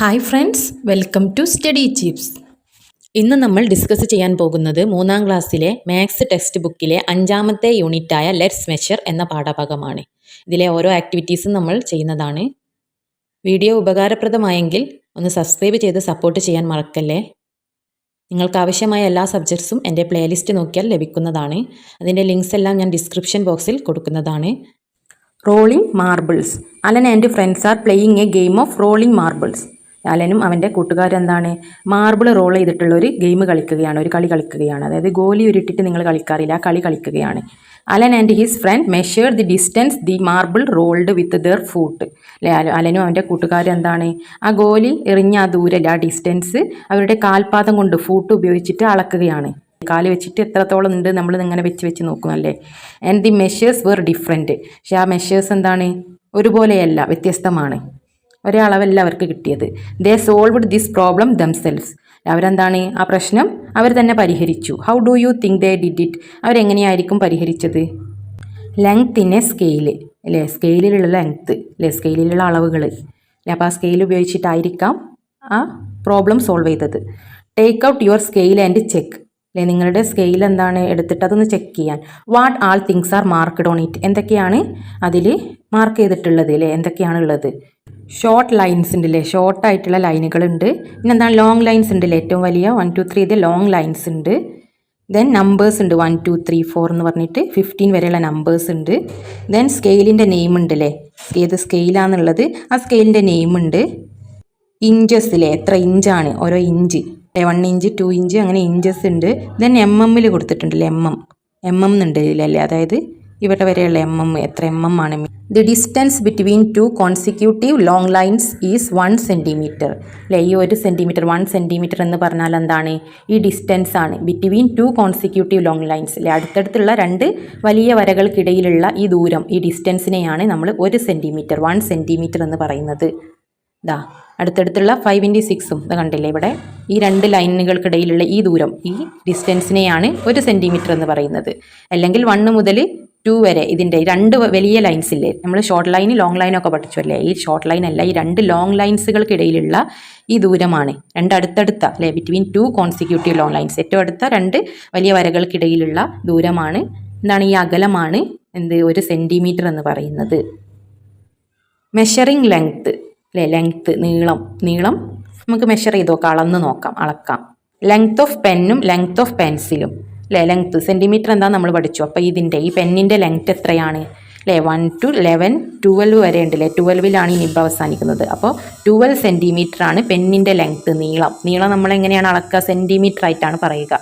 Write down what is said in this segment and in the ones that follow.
Hi friends, welcome to study chips. ഇന്ന് നമ്മൾ discuss ചെയ്യാൻ പോകുന്നത് 3ാം ക്ലാസ്സിലെ മാത്സ് ടെക്സ്റ്റ് ബുക്കിലെ 5ാമത്തെ യൂണിറ്റായ ലെറ്റ്സ് മെഷർ എന്ന പാഠഭാഗമാണ്. ഇതിലെ ഓരോ ആക്ടിവിറ്റീസും നമ്മൾ ചെയ്യുന്നതാണ്. വീഡിയോ ഉപകാരപ്രദമായെങ്കിൽ ഒന്ന് സബ്സ്ക്രൈബ് ചെയ്ത് സപ്പോർട്ട് ചെയ്യാൻ മറക്കല്ലേ. നിങ്ങൾക്ക് ആവശ്യമായ എല്ലാ സബ്ജക്ട്സും എൻ്റെ പ്ലേലിസ്റ്റ് നോക്കിയാൽ ലഭിക്കുന്നതാണ്. അതിൻ്റെ ലിങ്ക്സ് എല്ലാം ഞാൻ ഡിസ്ക്രിപ്ഷൻ ബോക്സിൽ കൊടുക്കുന്നതാണ്. Rolling marbles. Alan and friends are playing a game of rolling marbles. അലനും അവൻ്റെ കൂട്ടുകാരെന്താണ് മാർബിൾ റോൾ ചെയ്തിട്ടുള്ള ഒരു ഗെയിം കളിക്കുകയാണ്, ഒരു കളി കളിക്കുകയാണ്. അതായത് ഗോലി ഉരുട്ടിട്ട് നിങ്ങൾ കളിക്കാറില്ല, ആ കളി കളിക്കുകയാണ്. Alan and his friend measure the distance the marble rolled with their foot. അലനും അവൻ്റെ കൂട്ടുകാരും എന്താണ് ആ ഗോലി എറിഞ്ഞ ആ ദൂരല്ല, ആ ഡിസ്റ്റൻസ് അവരുടെ കാൽപാദം കൊണ്ട് ഫൂട്ട് ഉപയോഗിച്ചിട്ട് അളക്കുകയാണ്. കാല് വെച്ചിട്ട് എത്രത്തോളം ഉണ്ട് നമ്മൾ ഇങ്ങനെ വെച്ച് നോക്കും അല്ലേ. And the measures were different. പക്ഷെ ആ മെഷേഴ്സ് എന്താണ് ഒരുപോലെയല്ല, വ്യത്യസ്തമാണ്. ഒരേ അളവല്ല അവർക്ക് കിട്ടിയത്. They solved this problem themselves. അവരെന്താണ് ആ പ്രശ്നം അവർ തന്നെ പരിഹരിച്ചു. How do you think they did it. അവരെങ്ങനെയായിരിക്കും പരിഹരിച്ചത്? ലെങ്ത് ഇൻ എ സ്കെയില് അല്ലേ, സ്കെയിലിലുള്ള ലെങ്ത്ത് അല്ലേ, സ്കെയിലിലുള്ള അളവുകൾ അല്ലേ. അപ്പോൾ ആ സ്കെയിൽ ഉപയോഗിച്ചിട്ടായിരിക്കാം ആ പ്രോബ്ലം സോൾവ് ചെയ്തത്. Take out your scale and check അല്ലേ, നിങ്ങളുടെ സ്കെയിൽ എന്താണ് എടുത്തിട്ട് അതൊന്ന് ചെക്ക് ചെയ്യാൻ. What all things are marked on it. എന്തൊക്കെയാണ് അതിൽ മാർക്ക് ചെയ്തിട്ടുള്ളത് അല്ലേ, എന്തൊക്കെയാണുള്ളത്? ഷോർട്ട് ലൈൻസ് ഉണ്ട് അല്ലേ, ഷോർട്ടായിട്ടുള്ള ലൈനുകളുണ്ട്. പിന്നെ എന്താണ് ലോങ് ലൈൻസ് ഉണ്ട് അല്ലേ, ഏറ്റവും വലിയ 1 2 3 ഇത് ലോങ് ലൈൻസ് ഉണ്ട്. ദെൻ നമ്പേഴ്സ് ഉണ്ട് 1 2 3 4 എന്ന് പറഞ്ഞിട്ട് 15 വരെയുള്ള നമ്പേഴ്സ് ഉണ്ട്. ദെൻ സ്കെയിലിൻ്റെ നെയിം ഉണ്ട് അല്ലേ, ഏത് സ്കെയിലാണെന്നുള്ളത് ആ സ്കെയിലിൻ്റെ നെയിം ഉണ്ട്. ഇഞ്ചസ് അല്ലേ, എത്ര ഇഞ്ചാണ് ഓരോ ഇഞ്ച്, 1 ഇഞ്ച് 2 ഇഞ്ച് അങ്ങനെ ഇഞ്ചസ് ഉണ്ട്. ദെൻ MM കൊടുത്തിട്ടുണ്ടല്ലേ, MM എന്നുണ്ട് ഇതിലല്ലേ, അതായത് ഇവിടെ വരെയുള്ള MM എത്ര MM ആണ്. The distance between 2 consecutive long lines is 1 centimetre അല്ലേ. ഈ 1 സെൻറ്റിമീറ്റർ 1 സെൻറ്റിമീറ്റർ എന്ന് പറഞ്ഞാൽ എന്താണ് ഈ ഡിസ്റ്റൻസ് ആണ്. ബിറ്റ്വീൻ 2 കോൺസിക്യൂട്ടീവ് ലോങ് ലൈൻസ് അല്ലേ, അടുത്തടുത്തുള്ള 2 വലിയ വരകൾക്കിടയിലുള്ള ഈ ദൂരം, ഈ ഡിസ്റ്റൻസിനെയാണ് നമ്മൾ 1 സെൻറ്റിമീറ്റർ 1 സെൻറ്റിമീറ്റർ എന്ന് പറയുന്നത്. ഇതാ അടുത്തടുത്തുള്ള 5 × 6 ഇത് കണ്ടില്ലേ, ഇവിടെ ഈ 2 ലൈനുകൾക്കിടയിലുള്ള ഈ ദൂരം, ഈ ഡിസ്റ്റൻസിനെയാണ് 1 സെൻറ്റിമീറ്റർ എന്ന് പറയുന്നത്. അല്ലെങ്കിൽ 1 മുതൽ 2 വരെ ഇതിൻ്റെ 2 വലിയ ലൈൻസ് ഇല്ലേ, നമ്മൾ ഷോർട്ട് ലൈൻ ലോങ് ലൈനൊക്കെ പഠിച്ചു അല്ലേ. ഈ ഷോർട്ട് ലൈൻ അല്ല, ഈ 2 ലോങ് ലൈൻസുകൾക്കിടയിലുള്ള ഈ ദൂരമാണ്, 2 അടുത്തടുത്ത അല്ലേ, ബിറ്റ്വീൻ 2 കോൺസിക്യൂട്ടീവ് ലോങ് ലൈൻസ്, ഏറ്റവും അടുത്ത 2 വലിയ വരകൾക്കിടയിലുള്ള ദൂരമാണ് എന്താണ് ഈ അകലമാണ് 1 സെൻറ്റിമീറ്റർ എന്ന് പറയുന്നത്. മെഷറിംഗ് ലെങ്ത്ത് അല്ലേ, ലെങ്ത്ത് നീളം നമുക്ക് മെഷർ ചെയ്ത് നോക്കാം, അളക്കാം. ലെങ്ത് ഓഫ് പെന്നും ലെങ്ത് ഓഫ് പെൻസിലും അല്ലേ. ലെങ്ത്ത് സെൻറ്റിമീറ്റർ എന്താ നമ്മൾ പഠിച്ചു. അപ്പോൾ ഈ പെന്നിൻ്റെ ലെങ്ത്ത് എത്രയാണ് അല്ലേ, 1 to 11 12 വരെ ഉണ്ട് അല്ലേ. 12ലാണ് ഈ നിബ് അവസാനിക്കുന്നത്. അപ്പോൾ 12 സെൻറ്റിമീറ്റർ ആണ് പെന്നിൻ്റെ ലെങ്ത്ത്, നീളം നമ്മൾ എങ്ങനെയാണ് അളക്കുക, സെൻറ്റിമീറ്റർ ആയിട്ടാണ് പറയുക.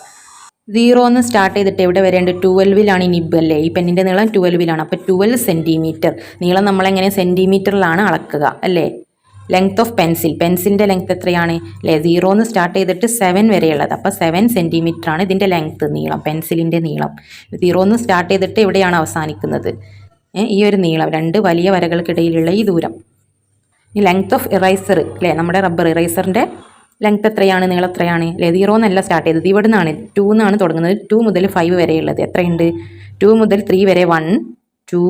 0 സ്റ്റാർട്ട് ചെയ്തിട്ട് എവിടെ വരെയുണ്ട്, 12ലാണ് ഈ നിബ് അല്ലേ, ഈ പെന്നിൻ്റെ നീളം 12ലാണ്. അപ്പോൾ 12 സെൻറ്റിമീറ്റർ നീളം നമ്മളെങ്ങനെ സെൻറ്റിമീറ്ററിലാണ് അളക്കുക അല്ലേ. ലെങ്ത് ഓഫ് പെൻസിലിൻ്റെ ലെങ്ത് എത്രയാണ് അല്ലേ, 0 സ്റ്റാർട്ട് ചെയ്തിട്ട് 7 വരെയുള്ളത്. അപ്പോൾ 7 സെൻറ്റിമീറ്റർ ആണ് ഇതിൻ്റെ ലെങ്ത്ത്, പെൻസിലിൻ്റെ നീളം. 0 സ്റ്റാർട്ട് ചെയ്തിട്ട് എവിടെയാണ് അവസാനിക്കുന്നത്, ഈ ഒരു നീളം, 2 വലിയ വരകൾക്കിടയിലുള്ള ഈ ദൂരം. ഈ ലെങ്ത് ഓഫ് ഇറൈസർ അല്ലേ, നമ്മുടെ റബ്ബർ ഇറൈസറിൻ്റെ ലെങ്ത് എത്രയാണ്, നീളം എത്രയാണ് അല്ലേ. 0 എന്നല്ല സ്റ്റാർട്ട് ചെയ്തത്, ഇവിടെ നിന്നാണ് 2 എന്നാണ് തുടങ്ങുന്നത്. 2 മുതൽ 5 വരെയുള്ളത് എത്രയുണ്ട്, 2 മുതൽ 3 വരെ 1 2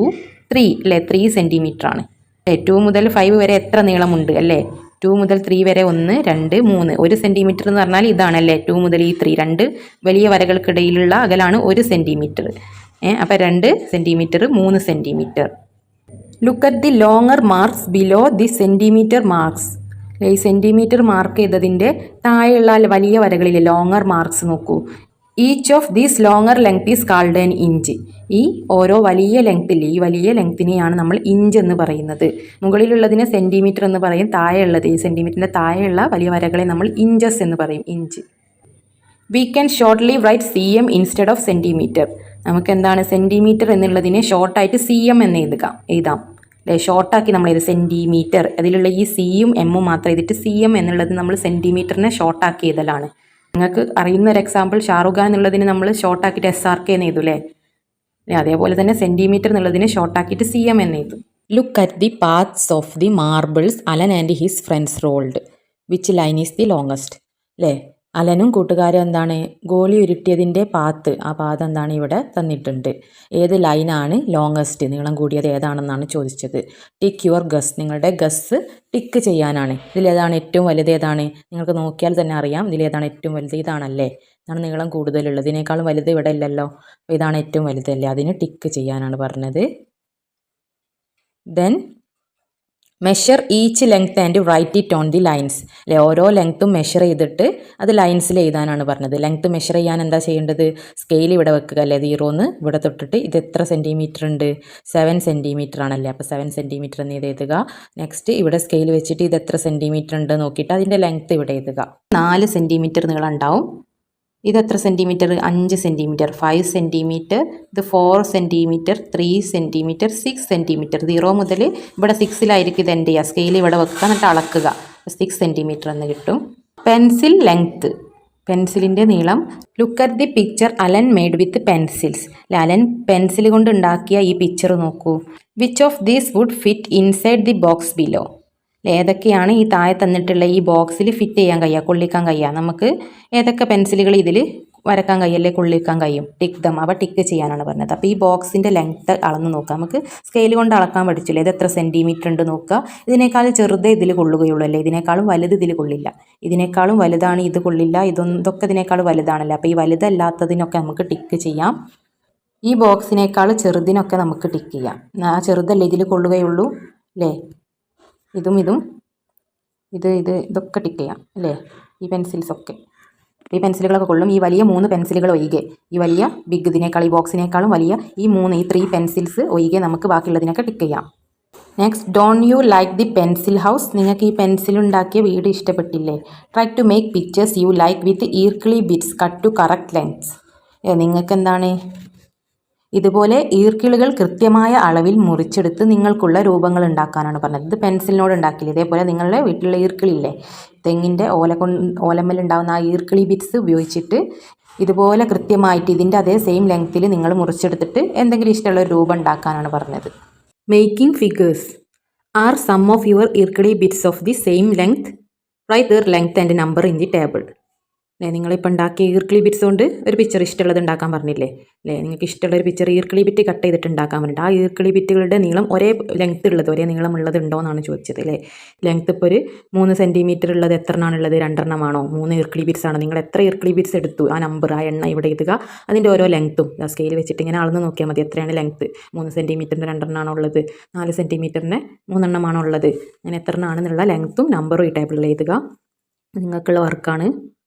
3 അല്ലേ, 3 സെൻറ്റിമീറ്റർ ആണ്. 2 മുതൽ 5 വരെ എത്ര നീളമുണ്ട് അല്ലേ, 2 മുതൽ 3 വരെ 1 2 3 1 സെൻറ്റിമീറ്റർ എന്ന് പറഞ്ഞാൽ ഇതാണല്ലേ, 2 മുതൽ ഈ 3 2 വലിയ വരകൾക്കിടയിലുള്ള അകലാണ് 1 സെൻറ്റിമീറ്റർ. അപ്പോൾ 2 centimetre 3 centimetre. Look at the longer marks below the centimetre marks. ഈ സെൻറ്റിമീറ്റർ മാർക്ക് ചെയ്തതിൻ്റെ താഴെയുള്ള വലിയ വരകളിൽ ലോങ്ങർ മാർക്സ് നോക്കൂ. Each of these longer length is called an inch. ഈ ഓരോ വലിയ ലെങ്ത്തിൽ, ഈ വലിയ ലെങ്ത്തിനെയാണ് നമ്മൾ ഇഞ്ച് എന്ന് പറയുന്നത്. മുകളിലുള്ളതിനെ സെൻറ്റിമീറ്റർ എന്ന് പറയും, താഴെയുള്ളത് ഈ സെൻറ്റിമീറ്ററിൻ്റെ താഴെയുള്ള വലിയ വരകളെ നമ്മൾ ഇഞ്ചസ് എന്ന് പറയും, inch. We can shortly write CM instead of centimetre. നമുക്ക് എന്താണ് സെൻറ്റിമീറ്റർ എന്നുള്ളതിനെ ഷോർട്ടായിട്ട് CM എന്ന് എഴുതാം അല്ലേ. ഷോർട്ടാക്കി നമ്മൾ ഇത് സെൻറ്റിമീറ്റർ, അതിലുള്ള ഈ Cയും Mഉം മാത്രം എഴുതിയിട്ട് CM എന്നുള്ളത് നമ്മൾ സെൻറ്റിമീറ്ററിനെ ഷോർട്ടാക്കി എഴുതലാണ്. നിങ്ങൾക്ക് അറിയുന്ന ഒരു എക്സാമ്പിൾ ഷാറുഖ് ഖാൻ എന്നുള്ളതിന് നമ്മൾ ഷോർട്ടാക്കിയിട്ട് SRK എന്ന് എഴുതും അല്ലേ. അതേപോലെ തന്നെ സെൻറ്റിമീറ്റർ എന്നുള്ളതിന് ഷോർട്ടാക്കിയിട്ട് CM എന്ന് എഴുതും. Look at the paths of the marbles Alan and his friends rolled. Which line is the longest അല്ലേ. അലനും കൂട്ടുകാരും എന്താണ് ഗോലി ഉരുട്ടിയതിൻ്റെ പാത്ത്, ആ പാത്ത് എന്താണ് ഇവിടെ തന്നിട്ടുണ്ട്. ഏത് ലൈനാണ് ലോങ്ങസ്റ്റ്, നീളം കൂടിയത് ഏതാണെന്നാണ് ചോദിച്ചത്. ടിക്ക് യുവർ ഗസ്, നിങ്ങളുടെ ഗസ് ടിക്ക് ചെയ്യാനാണ്. ഇതിലേതാണ് ഏറ്റവും വലുത് ഏതാണ്? നിങ്ങൾക്ക് നോക്കിയാൽ തന്നെ അറിയാം ഇതിലേതാണ് ഏറ്റവും വലുത്. ഇതാണല്ലേ, ഇതാണ് നീളം കൂടുതലുള്ളത്. ഇതിനേക്കാളും വലുത് ഇവിടെ ഇല്ലല്ലോ, അപ്പോൾ ഇതാണ് ഏറ്റവും വലുതല്ലേ, അതിന് ടിക്ക് ചെയ്യാനാണ് പറഞ്ഞത്. Then measure each length and write it on the lines, അല്ലെ, ഓരോ ലെങ്ത്തും മെഷർ ചെയ്തിട്ട് അത് ലൈൻസിൽ എഴുതാനാണ് പറഞ്ഞത്. ലെങ്ത്ത് മെഷർ ചെയ്യാൻ എന്താ ചെയ്യേണ്ടത്? സ്കെയിൽ ഇവിടെ വെക്കുക അല്ലേ, 0 ഇവിടെ തൊട്ടിട്ട് ഇത് എത്ര സെൻറ്റിമീറ്റർ ഉണ്ട്? 7 സെൻറ്റിമീറ്റർ ആണല്ലേ, അപ്പോൾ 7 സെൻറ്റിമീറ്റർ എന്ന് എഴുതുക. നെക്സ്റ്റ് ഇവിടെ സ്കെയിൽ വെച്ചിട്ട് ഇത് എത്ര സെൻറ്റിമീറ്റർ ഉണ്ട് നോക്കിയിട്ട് അതിൻ്റെ ലെങ്ത്ത് ഇവിടെ എഴുതുക. 4 സെൻറ്റിമീറ്റർ നീളം ഉണ്ടാവും. ഇത് എത്ര സെൻറ്റിമീറ്റർ? 5 സെൻറ്റിമീറ്റർ, 5 സെൻറ്റിമീറ്റർ, ഇത് 4 സെൻറ്റിമീറ്റർ, 3 സെൻറ്റിമീറ്റർ, 6 സെൻറ്റിമീറ്റർ. 0 മുതൽ ഇവിടെ 6-ലായിരിക്കും ഇത് എൻ്റെ ചെയ്യുക. സ്കെയിൽ ഇവിടെ വെക്കുക, എന്നിട്ട് അളക്കുക. 6 സെൻറ്റിമീറ്റർ എന്ന് കിട്ടും. പെൻസിൽ ലെങ്ത്ത്, പെൻസിലിൻ്റെ നീളം. Look at the picture Alan made with pencils. Alan pencil കൊണ്ട് ഉണ്ടാക്കിയ ഈ പിക്ചർ നോക്കൂ. Which of these wood fit inside the box below? ഏതൊക്കെയാണ് ഈ താഴെ തന്നിട്ടുള്ള ഈ ബോക്സിൽ ഫിറ്റ് ചെയ്യാൻ കഴിയുക, കൊള്ളിക്കാൻ കഴിയുക? നമുക്ക് ഏതൊക്കെ പെൻസിലുകൾ ഇതിൽ വരക്കാൻ കഴിയല്ലേ, കൊള്ളിക്കാൻ കഴിയും? ടിക്ക് ദം, അവ ടിക്ക് ചെയ്യാനാണ് പറഞ്ഞത്. അപ്പോൾ ഈ ബോക്സിൻ്റെ ലെങ്ത്ത് അളന്ന് നോക്കാം. നമുക്ക് സ്കെയിൽ കൊണ്ട് അളക്കാൻ പഠിച്ചില്ലേ, ഇത് എത്ര സെൻറ്റിമീറ്റർ ഉണ്ട് നോക്കുക. ഇതിനേക്കാളും ചെറുതേ ഇതിൽ കൊള്ളുകയുള്ളൂ അല്ലേ, ഇതിനേക്കാളും വലുത് ഇതിൽ കൊള്ളില്ല. ഇതിനേക്കാളും വലുതാണ് ഇത്, കൊള്ളില്ല. ഇതൊക്കെ ഇതിനേക്കാളും വലുതാണല്ലോ, അപ്പോൾ ഈ വലുതല്ലാത്തതിനൊക്കെ നമുക്ക് ടിക്ക് ചെയ്യാം. ഈ ബോക്സിനേക്കാൾ ചെറുതിനൊക്കെ നമുക്ക് ടിക്ക് ചെയ്യാം. ആ ചെറുതല്ലേ ഇതിൽ കൊള്ളുകയുള്ളൂ അല്ലേ. ഇതും ഇതൊക്കെ ടിക്ക് ചെയ്യാം അല്ലേ, ഈ പെൻസിൽസൊക്കെ. ഈ പെൻസിലുകളൊക്കെ കൊള്ളും. ഈ വലിയ 3 പെൻസിലുകൾ ഒഴികെ, ഈ വലിയ ബിഗ് ഇതിനേക്കാൾ, ഈ ബോക്സിനേക്കാളും വലിയ ഈ 3 പെൻസിൽസ് ഒഴികെ നമുക്ക് ബാക്കിയുള്ളതിനൊക്കെ ടിക്ക് ചെയ്യാം. Next, don't you like the pencil house? നിങ്ങൾക്ക് ഈ പെൻസിൽ ഉണ്ടാക്കിയ വീട് ഇഷ്ടപ്പെട്ടില്ലേ? Try to make pictures you like with ഈർക്കിളി bits cut to correct lengths. നിങ്ങൾക്ക് എന്താണ് ഇതുപോലെ ഈർക്കിളുകൾ കൃത്യമായ അളവിൽ മുറിച്ചെടുത്ത് നിങ്ങൾക്കുള്ള രൂപങ്ങൾ ഉണ്ടാക്കാനാണ് പറഞ്ഞത്. ഇത് പെൻസിലിനോട് ഉണ്ടാക്കില്ല. ഇതേപോലെ നിങ്ങളുടെ വീട്ടിലുള്ള ഈർക്കിളില്ലേ, തെങ്ങിൻ്റെ ഓലമ്മലുണ്ടാകുന്ന ആ ഈർക്കിളി ബിറ്റ്സ് ഉപയോഗിച്ചിട്ട് ഇതുപോലെ കൃത്യമായിട്ട് ഇതിൻ്റെ അതേ സെയിം ലെങ്ത്തിൽ നിങ്ങൾ മുറിച്ചെടുത്തിട്ട് എന്തെങ്കിലും ഇഷ്ടമുള്ള ഒരു രൂപം ഉണ്ടാക്കാനാണ് പറഞ്ഞത്. Making figures. Are some of your ഈർക്കിളി bits of the same length? Write their length and number in the table. അല്ലേ, നിങ്ങളിപ്പോൾ ഉണ്ടാക്കിയ ഈർക്കിളി ബിറ്റ്സ് കൊണ്ട് ഒരു പിക്ചർ ഇഷ്ടമുള്ളത് ഉണ്ടാക്കാൻ പറഞ്ഞില്ലേ അല്ലേ. നിങ്ങൾക്ക് ഇഷ്ടമുള്ളൊരു പിക്ചർ ഈർക്കിളി ബിറ്റ് കട്ട് ചെയ്തിട്ട് ഉണ്ടാക്കാൻ പറഞ്ഞിട്ട് ആ ഈർക്കിളി ബിറ്റുകളുടെ നീളം ഒരേ ലെങ്ത്ത് ഉള്ളത്, ഒരേ നീളമുള്ളത് ഉണ്ടോ എന്നാണ് ചോദിച്ചത് അല്ലേ. ലെങ്ത്ത് ഇപ്പോൾ ഒരു 3 സെൻറ്റിമീറ്റർ ഉള്ളത് എത്രണ്ണാണുള്ളത്? 2 എണ്ണമാണോ? 3 ഈർക്കിളി ബിറ്റ്സ് ആണ്. നിങ്ങൾ എത്ര ഈർക്കിളി ബിറ്റ്സ് എടുത്തു, ആ നമ്പർ, ആ എണ്ണ ഇവിടെ എഴുതുക. അതിൻ്റെ ഓരോ ലെങ്ത്തും സ്കെയിൽ വെച്ചിട്ട് ഇങ്ങനെ അളന്ന് നോക്കിയാൽ മതി. എത്രയാണ് ലെങ്ത്ത്? 3 സെൻറ്റിമീറ്ററിന് 2 എണ്ണമാണോ ഉള്ളത്? 4 സെൻറ്റിമീറ്ററിന് 3 എണ്ണമാണോ ഉള്ളത്? അങ്ങനെ എത്ര എണ്ണമാണെന്നുള്ള ലെങ്ത്തും നമ്പറും ഈ ടേബിളിൽ എഴുതുക. നിങ്ങൾക്കുള്ള വർക്കാണ്.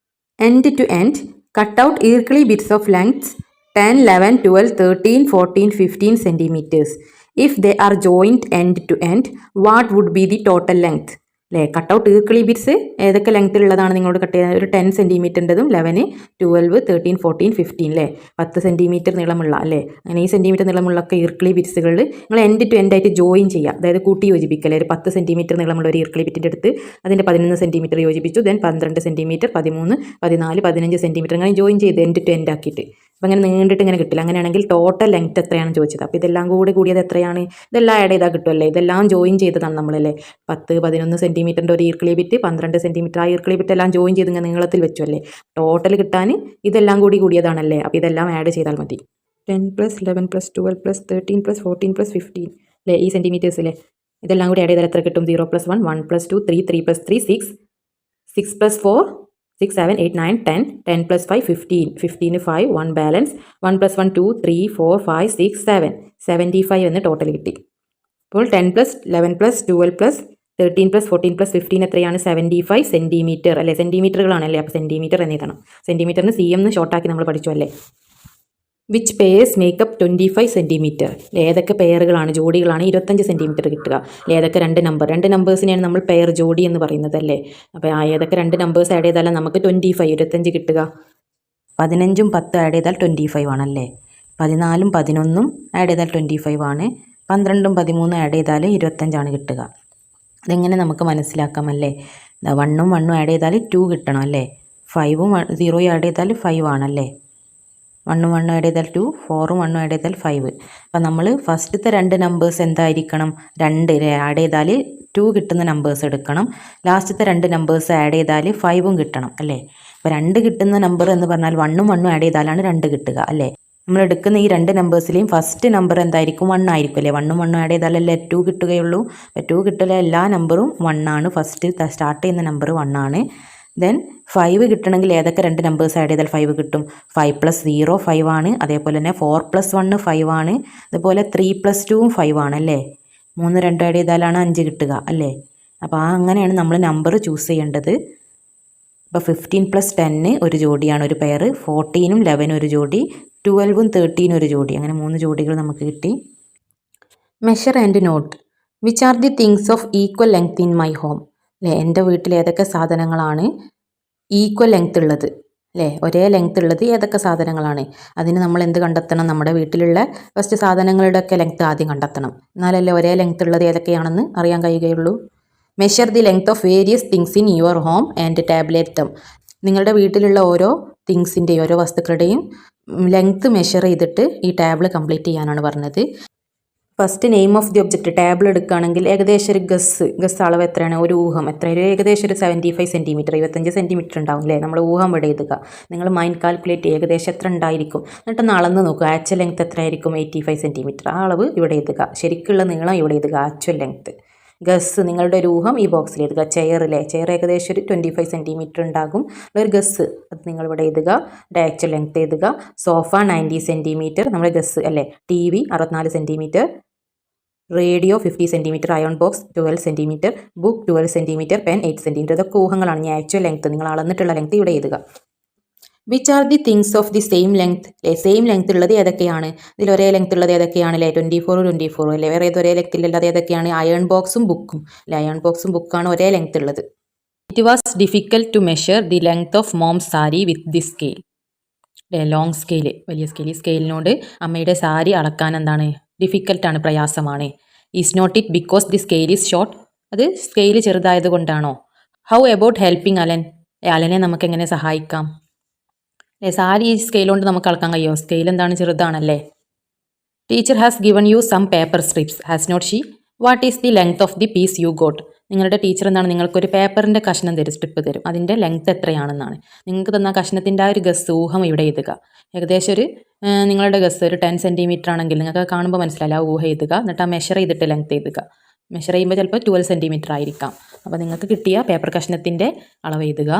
End to end, cut out ഈർക്കിളി bits of lengths 10, 11, 12, 13, 14, 15 centimeters. If they are joined end to end, what would be the total length? അല്ലേ, കട്ടൗട്ട് ഈർക്കിളി ബിറ്റ്സ് ഏതൊക്കെ ലെങ്ത്തിലുള്ളതാണ് നിങ്ങളോട് കട്ട് ചെയ്യുന്നത്? ഒരു 10 സെൻറ്റിമീറ്ററിൻ്റെതും 11, 12, 13, 14, 15 അല്ലേ, 10 സെൻറ്റിമീറ്റർ നീളമുള്ള അല്ലേ. അങ്ങനെ ഈ സെൻറ്റിമീറ്റർ നീളമുള്ളൊക്കെ ഈർക്കിളി ബിറ്റ്സുകളിൽ നിങ്ങൾ എൻഡ് ടു എൻഡ് ആയിട്ട് ജോയിൻ ചെയ്യുക, അതായത് കൂട്ടി യോജിപ്പിക്കല്ലേ. ഒരു 10 സെൻറ്റിമീറ്റർ നീളമുള്ള ഒരു ഈർക്കിളി ബിറ്റിൻ്റെ അടുത്ത് അതിൻ്റെ 11 സെൻറ്റിമീറ്റർ യോജിപ്പിച്ചു, ദെൻ 12 സെൻറ്റിമീറ്റർ, 13, 14, 15 സെൻറ്റിമീറ്റർ അങ്ങനെ ജോയിൻ ചെയ്ത് എൻഡ് ടു എൻഡ് ആക്കിയിട്ട്. അപ്പോൾ അങ്ങനെ നീണ്ടിട്ട് ഇങ്ങനെ കിട്ടില്ല. അങ്ങനെയാണെങ്കിൽ ടോട്ടൽ ലെങ്ത്ത് എത്രയാണെന്ന് ചോദിച്ചത്. അപ്പോൾ ഇതെല്ലാം കൂടിയത് എത്രയാണ്? ഇതെല്ലാം ആഡ് ചെയ്താൽ കിട്ടുമല്ലേ. ഇതെല്ലാം ജോയിൻ ചെയ്തതാണ് നമ്മളല്ലേ. 10, 11 സെൻറ്റിമീറ്ററിൻ്റെ ഒരു ഈർക്കിളി ബിറ്റ്, 12 സെൻറ്റിമീറ്റർ, ആ ഈർക്കിളി ബിറ്റ് എല്ലാം ജോയിൻ ചെയ്ത് ഇങ്ങനെ നീളത്തിൽ വെച്ചല്ലേ. ടോട്ടൽ കിട്ടാൻ ഇതെല്ലാം കൂടിയതാണല്ലേ. അപ്പോൾ ഇതെല്ലാം ആഡ് ചെയ്താൽ മതി. 10 + 11 + 12 + 13 + 14 + 15 അല്ലേ, ഈ സെൻറ്റിമീറ്റേഴ്സിലെ ഇതെല്ലാം കൂടി ആഡ് ചെയ്താൽ എത്ര കിട്ടും? 0 + 1, 1 + 2, 3, 3 + 3, 6, 6 + 4, 6, 7, 8, 9, 10, 10 + 5, 15, 15, 5, 1 ബാലൻസ്, 1 + 1, 2, 3, 4, 5, 6, 7, 75 എന്ന് ടോട്ടൽ കിട്ടി. അപ്പോൾ 10 + 11 + 12 + 13 + 14 + 15 എത്രയാണ്? 75 സെൻറ്റിമീറ്റർ അല്ലേ. സെൻറ്റിമീറ്ററുകളാണല്ലേ, അപ്പോൾ സെൻറ്റിമീറ്റർ എന്ന് എഴുതണം. സെൻറ്റിമീറ്ററിന് CM എന്ന് ഷോർട്ടാക്കി നമ്മൾ പഠിച്ചു അല്ലേ. Which pairs makeup 25 centimetre? ഏതൊക്കെ പെയറുകളാണ്, ജോഡികളാണ് 25 സെൻറ്റിമീറ്റർ കിട്ടുക? ഏതൊക്കെ രണ്ട് നമ്പേഴ്സിനെയാണ് നമ്മൾ പെയർ ജോഡി എന്ന് പറയുന്നത് അല്ലേ. അപ്പോൾ ഏതൊക്കെ 2 നമ്പേഴ്സ് ആഡ് ചെയ്താലും നമുക്ക് 25 കിട്ടുക? 15ഉം 10 ആഡ് ചെയ്താൽ 25 ആണല്ലേ. 14ഉം 11ഉം ആഡ് ചെയ്താൽ 25 ആണ്. 12ഉം 13ഉം ആഡ് ചെയ്താൽ 25 കിട്ടുക. അതെങ്ങനെ നമുക്ക് മനസ്സിലാക്കാമല്ലേ. 1ഉം 1ഉം ആഡ് ചെയ്താൽ 2 കിട്ടണം അല്ലേ. 5ഉം 0ഉം ആഡ് ചെയ്താൽ 5 ആണല്ലേ. 1ഉം 1ഉം ആഡ് ചെയ്താൽ 2, 4ഉം 1ഉം ആഡ് ചെയ്താൽ 5. അപ്പം നമ്മൾ ഫസ്റ്റത്തെ 2 നമ്പേഴ്സ് എന്തായിരിക്കണം? 2 ആഡ് ചെയ്താൽ 2 കിട്ടുന്ന നമ്പേഴ്സ് എടുക്കണം. ലാസ്റ്റത്തെ 2 നമ്പേഴ്സ് ആഡ് ചെയ്താൽ 5ഉം കിട്ടണം അല്ലേ. അപ്പോൾ 2 കിട്ടുന്ന നമ്പർ എന്ന് പറഞ്ഞാൽ 1ഉം 1ഉം ആഡ് ചെയ്താലാണ് 2 കിട്ടുക അല്ലേ. നമ്മൾ എടുക്കുന്ന ഈ 2 നമ്പേഴ്സിലെയും ഫസ്റ്റ് നമ്പർ എന്തായിരിക്കും? 1 ആയിരിക്കും അല്ലേ. 1ഉം 1ഉം ആഡ് ചെയ്താലല്ലേ 2 കിട്ടുകയുള്ളൂ. അപ്പോൾ 2 കിട്ടുന്ന എല്ലാ നമ്പറും 1 ആണ്. ഫസ്റ്റ് സ്റ്റാർട്ട് ചെയ്യുന്ന നമ്പർ 1 ആണ്. ദെൻ 5 കിട്ടണമെങ്കിൽ ഏതൊക്കെ 2 നമ്പേഴ്സ് ആഡ് ചെയ്താൽ 5 കിട്ടും? 5 + 0 5 ആണ്. അതേപോലെ തന്നെ 4 + 1 5 ആണ്. അതുപോലെ 3 + 2 5 ആണ് അല്ലേ. 3 2 ആഡ് ചെയ്താലാണ് 5 കിട്ടുക അല്ലേ. അപ്പോൾ അങ്ങനെയാണ് നമ്മൾ നമ്പർ ചൂസ് ചെയ്യേണ്ടത്. അപ്പോൾ 15 + 10 ഒരു ജോഡിയാണ്, ഒരു പെയർ. 14ഉം 11 ഒരു ജോഡി. 12ഉം 13 ഒരു ജോഡി. അങ്ങനെ 3 ജോഡികൾ നമുക്ക് കിട്ടി. Measure and note. Which are the things of equal length in my home? അല്ലേ, എൻ്റെ വീട്ടിൽ ഏതൊക്കെ സാധനങ്ങളാണ് ഈക്വൽ ലെങ്ത് ഉള്ളത് അല്ലേ, ഒരേ ലെങ്ത് ഉള്ളത് ഏതൊക്കെ സാധനങ്ങളാണ്? അതിന് നമ്മൾ എന്ത് കണ്ടെത്തണം? നമ്മുടെ വീട്ടിലുള്ള ഫസ്റ്റ് സാധനങ്ങളുടെയൊക്കെ ലെങ്ത് ആദ്യം കണ്ടെത്തണം. എന്നാലല്ലേ ഒരേ ലെങ്ത് ഉള്ളത് ഏതൊക്കെയാണെന്ന് അറിയാൻ കഴിയുകയുള്ളൂ. Measure the length of various things in your home and tablet dum. നിങ്ങളുടെ വീട്ടിലുള്ള ഓരോ തിങ്സിൻ്റെയും ഓരോ വസ്തുക്കളുടെയും ലെങ്ത് മെഷർ ചെയ്തിട്ട് ഈ ടേബിൾ കംപ്ലീറ്റ് ചെയ്യാനാണ് പറഞ്ഞത്. First name of the object. Table എടുക്കുകയാണെങ്കിൽ ഏകദേശം ഒരു ഗസ് അളവ് എത്രയാണ്? ഒരു ഊഹം എത്ര? ഏകദേശം ഒരു 75 സെൻറ്റിമീറ്റർ, 25 സെൻറ്റിമീറ്റർ ഉണ്ടാവും അല്ലേ. നമ്മൾ ഊഹം ഇവിടെ എഴുതുക. നിങ്ങൾ മൈൻഡ് കാൽക്കുലേറ്റ് ചെയ്യുക ഏകദേശം എത്ര ഉണ്ടായിരിക്കും. എന്നിട്ട് അളന്ന് നോക്കുക ആക്ച്വൽ ലെങ്ത് എത്രയായിരിക്കും? 85 സെൻറ്റിമീറ്റർ. ആ അളവ് ഇവിടെ എഴുതുക. ശരിക്കുള്ള നീളം ഇവിടെ എഴുതുക, ആക്ച്വൽ ലെങ്ത്. ഗസ് നിങ്ങളുടെ ഒരു ഊഹം ഈ ബോക്സിൽ എഴുതുക. ചെയർ ഏകദേശം ഒരു 25 സെൻറ്റിമീറ്റർ ഉണ്ടാകും. ഒരു ഗസ് അത് നിങ്ങൾ ഇവിടെ എഴുതുക. ആക്ച്വൽ ലെങ്ത് എഴുതുക. സോഫ 90 സെൻറ്റിമീറ്റർ നമ്മുടെ ഗസ് അല്ലേ. TV 64 centimetre. Radio 50 centimetre. Iron box 12 centimetre. Book 12 centimetre. Pen 8 centimetre. ഇതൊക്കെ ഊഹങ്ങളാണ്. ഞാൻ ആക്ച്വൽ ലെങ്ത് നിങ്ങൾ അളന്നിട്ടുള്ള ലെങ്ത് ഇവിടെ എഴുതുക. Which are the things of the same length? അല്ലേ, സെയിം ലെങ്ത് ഉള്ളത് ഏതൊക്കെയാണ്? ഇതിൽ ഒരേ ലെങ്ത് ഉള്ളത് ഏതൊക്കെയാണ്? അല്ലേ, 24 അല്ലേ. വേറെ ഒരേ ലെങ്ത് ഇല്ലാതെ ഏതൊക്കെയാണ്? അയൺ ബോക്സും ബുക്കും അല്ലേ. അയൺ ബോക്സും ബുക്കാണ് ഒരേ ലെങ്ത് ഉള്ളത്. It was difficult to measure the length of mom's sari with the scale. അല്ലേ, ലോങ് സ്കെയിൽ, വലിയ സ്കെയിൽ. ഈ സ്കെയിലിനോട് അമ്മയുടെ സാരി അളക്കാൻ എന്താണ്? ഡിഫിക്കൽട്ടാണ്, പ്രയാസമാണ്. Is not it because the scale is short. അത് സ്കെയിൽ ചെറുതായത് കൊണ്ടാണോ? How about helping Alan? അലനെ നമുക്ക് എങ്ങനെ സഹായിക്കാം? സാരി ഈ സ്കെയിൽ കൊണ്ട് നമുക്ക് അളക്കാൻ കഴിയുമോ? സ്കെയിൽ എന്താണ്? ചെറുതാണല്ലേ. Teacher has given you some paper strips, has not she? What is the length of the piece you got? നിങ്ങളുടെ ടീച്ചർ എന്താണ് നിങ്ങൾക്കൊരു പേപ്പറിൻ്റെ കഷ്ണം തരും, സ്ട്രിപ്പ് തരും. അതിൻ്റെ ലെങ്ത് എത്രയാണെന്നാണ് നിങ്ങൾക്ക് തന്ന കഷ്ണത്തിൻ്റെ ആ ഒരു ഗസ് ഊഹം ഇവിടെ എഴുതുക. ഏകദേശം ഒരു നിങ്ങളുടെ ഗസ് ഒരു 10 സെൻറ്റിമീറ്റർ ആണെങ്കിൽ നിങ്ങൾക്ക് കാണുമ്പോൾ മനസ്സിലാവില്ല. ആ ഊഹം എഴുതുക. എന്നിട്ട് ആ മെഷർ ചെയ്തിട്ട് ലെങ്ത് എഴുതുക. മെഷർ ചെയ്യുമ്പോൾ ചിലപ്പോൾ 12 സെൻറ്റിമീറ്റർ ആയിരിക്കാം. അപ്പോൾ നിങ്ങൾക്ക് കിട്ടിയ പേപ്പർ കഷ്ണത്തിൻ്റെ അളവ് എഴുതുക.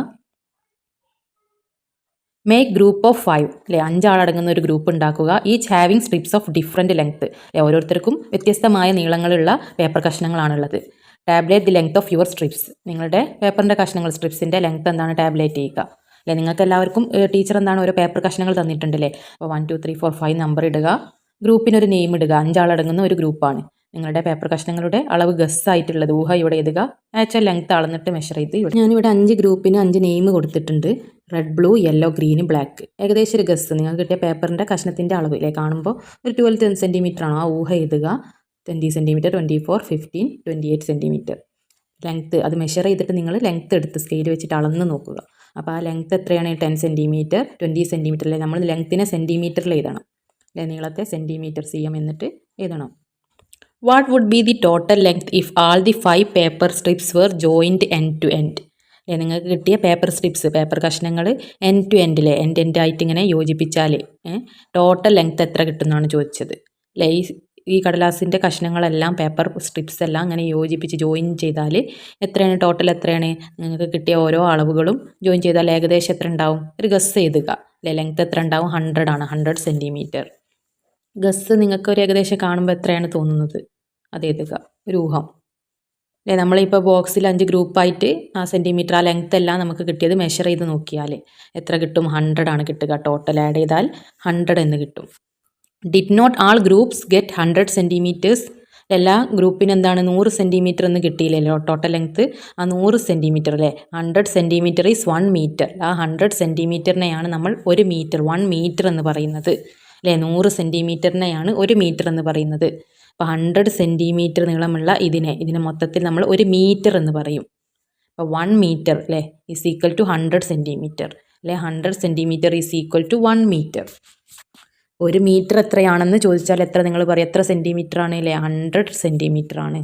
മേക്ക് ഗ്രൂപ്പ് ഓഫ് 5 അല്ലേ, 5 ആളടങ്ങുന്ന ഒരു ഗ്രൂപ്പ് ഉണ്ടാക്കുക. Each having strips of different length അല്ലേ, ഓരോരുത്തർക്കും വ്യത്യസ്തമായ നീളങ്ങളുള്ള പേപ്പർ കഷ്ണങ്ങളാണുള്ളത്. Tabulate the length of your strips. നിങ്ങളുടെ പേപ്പറിൻ്റെ കഷ്ണങ്ങൾ സ്ട്രിപ്സിൻ്റെ ലെങ്ത് എന്താണ് ടാബ്ലേറ്റ് ചെയ്യുക അല്ലേ. നിങ്ങൾക്ക് എല്ലാവർക്കും ടീച്ചർ എന്താണ് ഓരോ പേപ്പർ കഷ്ണങ്ങൾ തന്നിട്ടുണ്ടല്ലേ. അപ്പോൾ 1 2 3 4 5 നമ്പർ ഇടുക. ഗ്രൂപ്പിനൊരു നെയിം ഇടുക. 5 ആളടങ്ങുന്ന ഒരു ഗ്രൂപ്പാണ്. നിങ്ങളുടെ പേപ്പർ കഷ്ണങ്ങളുടെ അളവ് ഗസ് ആയിട്ടുള്ളത് ഊഹ ഇവിടെ എഴുതുക. ആക്ച്വൽ ലെങ്ത് അളന്നിട്ട് മെഷർ ചെയ്ത് ഇവിടെ. ഞാനിവിടെ 5 ഗ്രൂപ്പിന് 5 നെയിം കൊടുത്തിട്ടുണ്ട്. Red, blue, yellow, green, black. ഏകദേശം ഒരു ഗസ് നിങ്ങൾക്ക് കിട്ടിയ പേപ്പറിൻ്റെ കഷ്ണത്തിൻ്റെ അളവ് അല്ലേ കാണുമ്പോൾ ഒരു 12 സെൻറ്റിമീറ്റർ ആണോ? ആ ഊഹ എഴുതുക. 20 സെൻറ്റിമീറ്റർ, 24, 15, 28 സെൻറ്റിമീറ്റർ ലെങ്ത്ത്. അത് മെഷർ ചെയ്തിട്ട് നിങ്ങൾ ലെങ്ത്ത് എടുത്ത് സ്കെയിൽ വെച്ചിട്ട് അളന്ന് നോക്കുക. അപ്പോൾ ആ ലെങ്ത്ത് എത്രയാണ്? 10 സെൻറ്റിമീറ്റർ, 20 സെൻറ്റിമീറ്റർ അല്ലേ. നമ്മൾ ലെങ്ത്തിനെ സെൻറ്റിമീറ്ററിൽ എഴുതണം അല്ലേ, നീളത്തെ സെൻറ്റിമീറ്റർ cm എന്നിട്ട് എഴുതണം. What would be the total length if all the 5 paper strips were joined end to end? അല്ലേ, നിങ്ങൾക്ക് കിട്ടിയ പേപ്പർ സ്ട്രിപ്സ് പേപ്പർ കഷ്ണങ്ങൾ എൻഡ് ടു എൻഡിലെ എൻഡ് ആയിട്ട് ഇങ്ങനെ യോജിപ്പിച്ചാൽ ടോട്ടൽ ലെങ്ത് എത്ര കിട്ടുമെന്നാണ് ചോദിച്ചത് അല്ലേ. ഈ കടലാസിൻ്റെ കഷ്ണങ്ങളെല്ലാം പേപ്പർ സ്ട്രിപ്സ് എല്ലാം അങ്ങനെ യോജിപ്പിച്ച് ജോയിൻ ചെയ്താൽ എത്രയാണ് ടോട്ടൽ? എത്രയാണ് നിങ്ങൾക്ക് കിട്ടിയ ഓരോ അളവുകളും ജോയിൻ ചെയ്താൽ ഏകദേശം എത്ര ഉണ്ടാവും? ഒരു ഗസ് എഴുതുക അല്ലേ. ലെങ്ത് എത്ര ഉണ്ടാവും? 100 ആണ്. 100 സെൻറ്റിമീറ്റർ. ഗസ് നിങ്ങൾക്ക് ഒരു ഏകദേശം കാണുമ്പോൾ എത്രയാണ് തോന്നുന്നത് അത് എഴുതുക. ഒരു ഊഹം അല്ലേ. നമ്മളിപ്പോൾ ബോക്സിൽ 5 ഗ്രൂപ്പായിട്ട് ആ സെൻറ്റിമീറ്റർ ആ ലെങ്ത് എല്ലാം നമുക്ക് കിട്ടിയത് മെഷർ ചെയ്ത് നോക്കിയാൽ എത്ര കിട്ടും? 100 ആണ് കിട്ടുക. ടോട്ടൽ ആഡ് ചെയ്താൽ 100 എന്ന് കിട്ടും. Did not all groups get 100 centimetres? എല്ലാ ഗ്രൂപ്പിന് എന്താണ് 100 സെൻറ്റിമീറ്റർ എന്ന് കിട്ടിയില്ലല്ലോ ടോട്ടൽ ലെങ്ത്ത്. ആ 100 സെൻറ്റിമീറ്റർ അല്ലേ. 100 സെൻറ്റിമീറ്റർ ഈസ് 1 മീറ്റർ. ആ 100 സെൻറ്റിമീറ്ററിനെയാണ് നമ്മൾ 1 മീറ്റർ 1 മീറ്റർ എന്ന് പറയുന്നത് അല്ലേ. 100 സെൻറ്റിമീറ്ററിനെയാണ് 1 മീറ്റർ എന്ന് പറയുന്നത്. അപ്പോൾ 100 സെൻറ്റിമീറ്റർ നീളമുള്ള ഇതിനെ മൊത്തത്തിൽ നമ്മൾ 1 മീറ്റർ എന്ന് പറയും. അപ്പോൾ 1 മീറ്റർ അല്ലേ ഈസ് ഈക്വൽ ടു 100 സെൻറ്റിമീറ്റർ അല്ലേ. 100 centimetre is equal to 1 metre. 1 metre എത്രയാണെന്ന് ചോദിച്ചാൽ എത്ര നിങ്ങൾ പറയും? എത്ര സെൻറ്റിമീറ്റർ ആണ് അല്ലേ? 100 സെൻറ്റിമീറ്റർ ആണ്.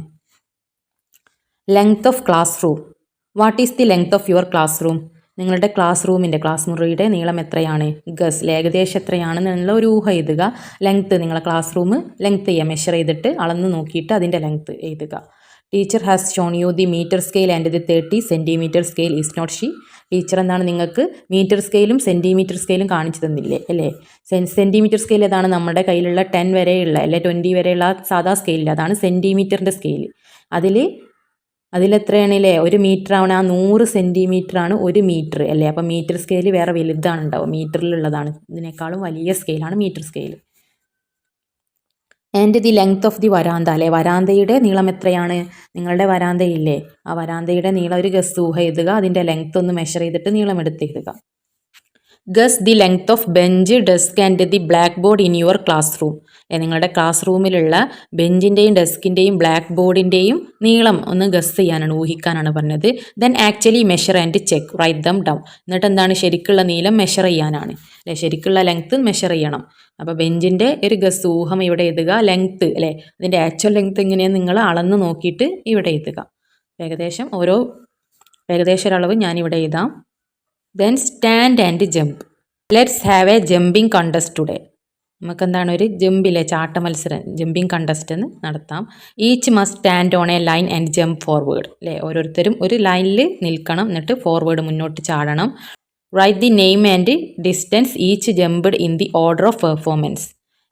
Length of class room. What is the length of your class room? നിങ്ങളുടെ ക്ലാസ് മുറിയുടെ നീളം എത്രയാണ്, ഗസ് ഏകദേശം എത്രയാണെന്നുള്ള ഒരു ഊഹ എഴുതുക. ലെങ്ത്ത് നിങ്ങളെ ക്ലാസ് റൂം ലെങ്ത്ത് ചെയ്യുക, മെഷർ ചെയ്തിട്ട് അളന്ന് നോക്കിയിട്ട് അതിൻ്റെ ലെങ്ത്ത് എഴുതുക. Teacher has shown you the metre scale and the 30 centimetre scale is not she. Teacher എന്താണ് നിങ്ങൾക്ക് മീറ്റർ സ്കെയിലും സെൻറ്റിമീറ്റർ സ്കെയിലും കാണിച്ചു തന്നില്ലേ അല്ലേ. സെൻറ്റിമീറ്റർ സ്കെയിൽ ഏതാണ്, നമ്മുടെ കയ്യിലുള്ള 10 വരെയുള്ള അല്ലെ 20 വരെയുള്ള സാധാ സ്കെയിലിൽ അതാണ് സെൻറ്റിമീറ്ററിൻ്റെ സ്കെയിൽ. അതിലെത്രയാണ് അല്ലേ, 1 മീറ്റർ ആണ്, ആ 100 സെൻറ്റിമീറ്റർ ആണ് 1 മീറ്റർ അല്ലേ. അപ്പോൾ മീറ്റർ സ്കെയിൽ വേറെ വലുതാണ് ഉണ്ടാവുക, മീറ്ററിലുള്ളതാണ്, ഇതിനേക്കാളും വലിയ സ്കെയിലാണ് metre scale. And the length of the veranda അല്ലേ, വരാന്തയുടെ നീളം എത്രയാണ്, നിങ്ങളുടെ വരാന്തയില്ലേ ആ വരാന്തയുടെ നീളം ഒരു ഗസ് ഊഹ എഴുതുക, അതിൻ്റെ ലെങ്ത് ഒന്ന് മെഷർ ചെയ്തിട്ട് നീളം എടുത്ത് എഴുതുക. Guess the length of bench desk and the black board in your class room. നിങ്ങളുടെ ക്ലാസ് റൂമിലുള്ള ബെഞ്ചിൻ്റെയും ഡെസ്കിൻ്റെയും ബ്ലാക്ക് ബോർഡിൻ്റെയും നീളം ഒന്ന് ഗസ് ചെയ്യാനാണ്, ഊഹിക്കാനാണ് പറഞ്ഞത്. Then actually measure and check, write them down. എന്നിട്ട് എന്താണ്, ശരിക്കുള്ള നീളം മെഷർ ചെയ്യാനാണ് അല്ലേ, ശരിക്കുള്ള ലെങ്ത്ത് മെഷർ ചെയ്യണം. അപ്പോൾ ബെഞ്ചിൻ്റെ ഒരു ഗസ് ഊഹം ഇവിടെ എഴുതുക, ലെങ്ത്ത് അല്ലേ, അതിൻ്റെ ആക്ച്വൽ ലെങ്ത്ത് എങ്ങനെയാണ് നിങ്ങൾ അളന്ന് നോക്കിയിട്ട് ഇവിടെ എഴുതുക. ഏകദേശം ഒരളവ് ഞാനിവിടെ എഴുതാം. Then stand and jump. Let's have a jumping contest today. നമുക്കെന്താണ് ഒരു ജമ്പിലെ ചാട്ട മത്സരം, ജമ്പിങ് കണ്ടസ്റ്റ് എന്ന് നടത്താം. Each must stand on a line and jump forward അല്ലേ, ഓരോരുത്തരും ഒരു ലൈനിൽ നിൽക്കണം, എന്നിട്ട് ഫോർവേഡ് മുന്നോട്ട് ചാടണം. Write the name and distance each jumped in the order of performance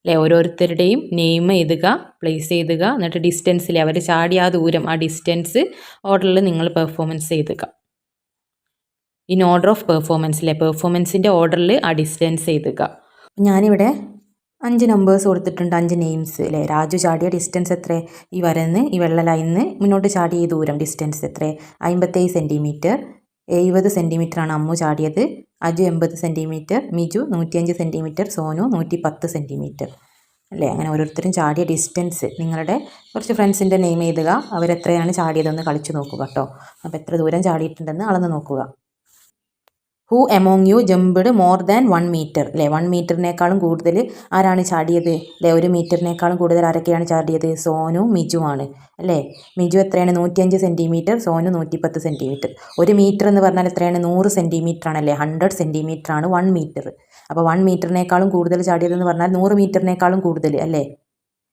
അല്ലേ, ഓരോരുത്തരുടെയും നെയിം എഴുതുക, പ്ലേസ് എഴുതുക, എന്നിട്ട് ഡിസ്റ്റൻസിൽ അവർ ചാടിയ ആ ദൂരം, ആ ഡിസ്റ്റൻസ് ഓർഡറിൽ നിങ്ങൾ പെർഫോമൻസ് എഴുതുക. ഇൻ ഓർഡർ ഓഫ് പെർഫോമൻസ് അല്ലേ, പെർഫോമൻസിൻ്റെ ഓർഡറിൽ ആ ഡിസ്റ്റൻസ് എഴുതുക. ഞാനിവിടെ 5 നമ്പേഴ്സ് കൊടുത്തിട്ടുണ്ട്, 5 നെയിംസ് അല്ലേ. രാജു ചാടിയ ഡിസ്റ്റൻസ് എത്ര, ഈ വരന്ന് ഈ വെള്ള ലൈനിന്ന് മുന്നോട്ട് ചാടിയ ഈ ദൂരം ഡിസ്റ്റൻസ് എത്ര, 57 സെൻറ്റിമീറ്റർ. 70 സെൻറ്റിമീറ്റർ ആണ് അമ്മു ചാടിയത്. Aju 80 centimetre, Miju 105 centimetre, Sonu 110 centimetre അല്ലേ. അങ്ങനെ ഓരോരുത്തരും ചാടിയ ഡിസ്റ്റൻസ്, നിങ്ങളുടെ കുറച്ച് ഫ്രണ്ട്സിൻ്റെ നെയിം എഴുതുക, അവരെത്രയാണ് ചാടിയതെന്ന് കളിച്ച് നോക്കുക കേട്ടോ. അപ്പോൾ എത്ര ദൂരം ചാടിയിട്ടുണ്ടെന്ന് അളന്ന് നോക്കുക. Who among you jumped more than 1 metre അല്ലേ, 1 മീറ്ററിനേക്കാളും കൂടുതൽ ആരാണ് ചാടിയത് അല്ലേ, 1 മീറ്ററിനേക്കാളും കൂടുതൽ ആരൊക്കെയാണ് ചാടിയത്, സോനു മിജു ആണ് അല്ലേ. മിജു എത്രയാണ്, 105 സെൻറ്റിമീറ്റർ, സോനു 110 സെൻറ്റിമീറ്റർ. 1 മീറ്റർ എന്ന് പറഞ്ഞാൽ എത്രയാണ്, 100 സെൻറ്റിമീറ്റർ ആണല്ലേ, 100 സെൻറ്റിമീറ്റർ ആണ് 1 മീറ്റർ. അപ്പോൾ 1 മീറ്ററിനേക്കാളും കൂടുതൽ ചാടിയതെന്ന് പറഞ്ഞാൽ 100 മീറ്ററിനേക്കാളും കൂടുതൽ അല്ലേ.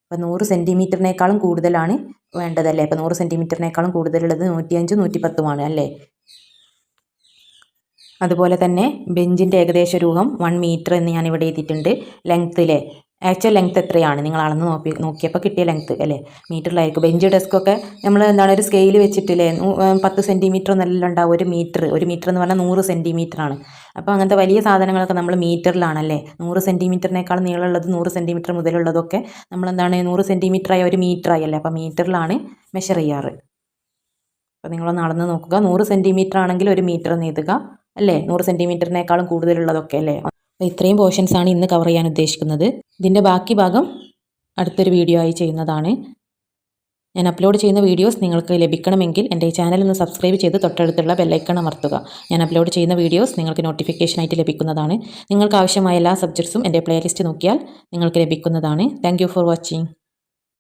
അപ്പോൾ 100 സെൻറ്റിമീറ്ററിനേക്കാളും കൂടുതലാണ് വേണ്ടതല്ലേ. അപ്പോൾ 100 സെൻറ്റിമീറ്ററിനേക്കാളും കൂടുതലുള്ളത് 105 110 അല്ലേ. അതുപോലെ തന്നെ ബെഞ്ചിൻ്റെ ഏകദേശ രൂപം 1 മീറ്റർ എന്ന് ഞാനിവിടെ എഴുതിയിട്ടുണ്ട്. ലെങ്ത്തിലെ ആക്ച്വൽ ലെങ്ത്ത് എത്രയാണ്, നിങ്ങൾ അളന്ന് നോക്കിയപ്പോൾ കിട്ടിയ ലെങ്ത്ത് അല്ലേ, മീറ്ററിലായിരിക്കും. ബെഞ്ച് ഡെസ്കൊക്കെ നമ്മൾ എന്താണ് ഒരു സ്കെയിൽ വെച്ചിട്ടില്ലേ, 10 സെൻറ്റിമീറ്റർ ഒന്നെല്ലാം ഉണ്ടാവും. 1 മീറ്റർ എന്ന് പറഞ്ഞാൽ 100 സെൻറ്റിമീറ്റർ ആണ്. അപ്പോൾ അങ്ങനത്തെ വലിയ സാധനങ്ങളൊക്കെ നമ്മൾ മീറ്ററിലാണല്ലേ. 100 സെൻറ്റിമീറ്ററിനേക്കാൾ നീളമുള്ളത് 100 സെൻറ്റിമീറ്റർ മുതലുള്ളതൊക്കെ നമ്മളെന്താണ് 100 സെൻറ്റിമീറ്ററായി 1 മീറ്ററായി അല്ലേ. അപ്പോൾ മീറ്ററിലാണ് മെഷർ ചെയ്യാറ്. അപ്പോൾ നിങ്ങളൊന്ന് അളന്ന് നോക്കുക. 100 സെൻറ്റിമീറ്റർ ആണെങ്കിൽ 1 മീറ്റർ എന്ന് എഴുതുക അല്ലേ, 100 സെൻറ്റിമീറ്ററിനേക്കാളും കൂടുതലുള്ളതൊക്കെ അല്ലേ. അപ്പോൾ ഇത്രയും പോർഷൻസാണ് ഇന്ന് കവർ ചെയ്യാൻ ഉദ്ദേശിക്കുന്നത്. ഇതിൻ്റെ ബാക്കി ഭാഗം അടുത്തൊരു വീഡിയോ ആയി ചെയ്യുന്നതാണ്. ഞാൻ അപ്ലോഡ് ചെയ്യുന്ന വീഡിയോസ് നിങ്ങൾക്ക് ലഭിക്കണമെങ്കിൽ എൻ്റെ ഈ ചാനൽ ഒന്ന് സബ്സ്ക്രൈബ് ചെയ്ത് തൊട്ടടുത്തുള്ള ബെല്ലൈക്കൺ അമർത്തുക. ഞാൻ അപ്ലോഡ് ചെയ്യുന്ന വീഡിയോസ് നിങ്ങൾക്ക് നോട്ടിഫിക്കേഷനായിട്ട് ലഭിക്കുന്നതാണ്. നിങ്ങൾക്ക് ആവശ്യമായ എല്ലാ സബ്ജക്ട്സും എൻ്റെ പ്ലേലിസ്റ്റ് നോക്കിയാൽ നിങ്ങൾക്ക് ലഭിക്കുന്നതാണ്. Thank you for watching.